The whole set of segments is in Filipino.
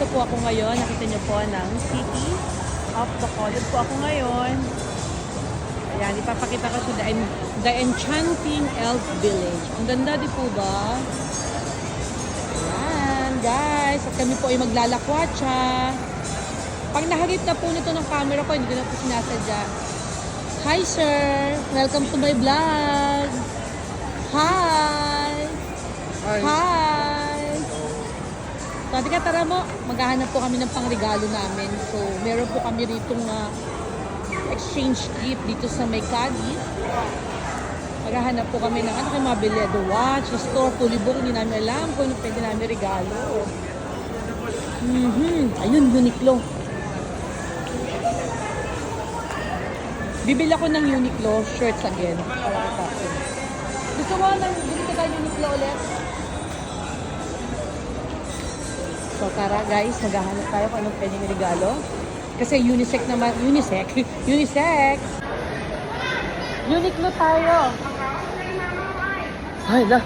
nandito po ako ngayon. Nakita niyo po ng City of Bacolod po ako ngayon. Ayan, ipapakita ko sa The Enchanting Elf Village. Ang ganda di po ba? Ayan, guys. At kami po ay maglalakwatsa. Pag nahagip na po nito ng camera ko, hindi ko na po sinasadya. Hi, sir. Welcome to my vlog. Hi. Hi. Hi. So, tara mo. Maghahanap po kami ng pangregalo namin. So, meron po kami ritong exchange gift dito sa Maykadi. Maghahanap po kami ng ano kayo mabili. The watch, the store, tulibong. Hindi namin alam kung ano pwede namin regalo. Ayun, Uniqlo. Bibili ako ng Uniqlo shirts again. Para kita. Gusto mo nang bili ka tayo Uniqlo ulit? So tara guys, maghahanap tayo kung anong pwedeng regalo. Kasi unisex naman, unisex. Uniqlo tayo. Ay la,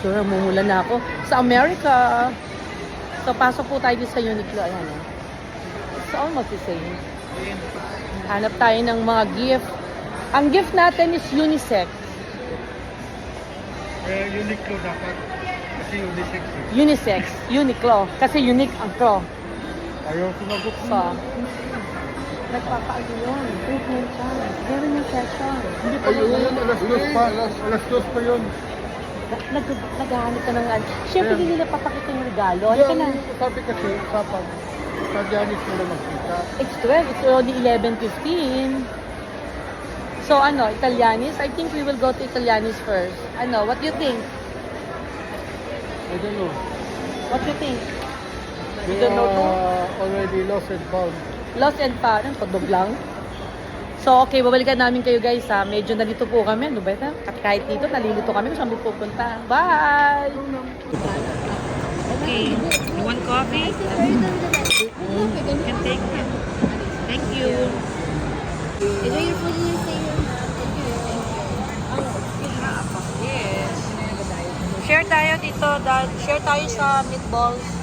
sure mumulan na ako. Sa America. So pasok po tayo sa Uniqlo. Ayan eh. It's almost the same. Hanap tayo ng mga gift. Ang gift natin is unisex. Uniqlo dapat. Kasi unisex. Unisex. Uniqlo. Kasi unique ang clo. Ayaw sumagot So, nagpapaano yun. Treatment siya. Meron yung session. Hindi pa Ayun, alas 2 pa yun. Naghahanap ka ng ano. Siyempre, hindi nila papakita yung regalo. Halika na. Sabi kasi, usapan, sa Janis mo na magkita. It's 12. It's already 11:15. So, ano, Italianis? I think we will go to Italianis first. Ano, what do you think? I don't know. What do you think? You They don't know too? already lost and found. Lost and found. Ang pagdog lang. So, okay, babalikan namin kayo guys ha. Medyo nalito po kami. Ano ba ito? Kahit dito, nalilito kami kung saan may pupunta. Bye! Okay. You want coffee? You can take it. Thank you. Enjoy your food in your stay room. Yes. Share tayo dito. Share tayo sa meatballs.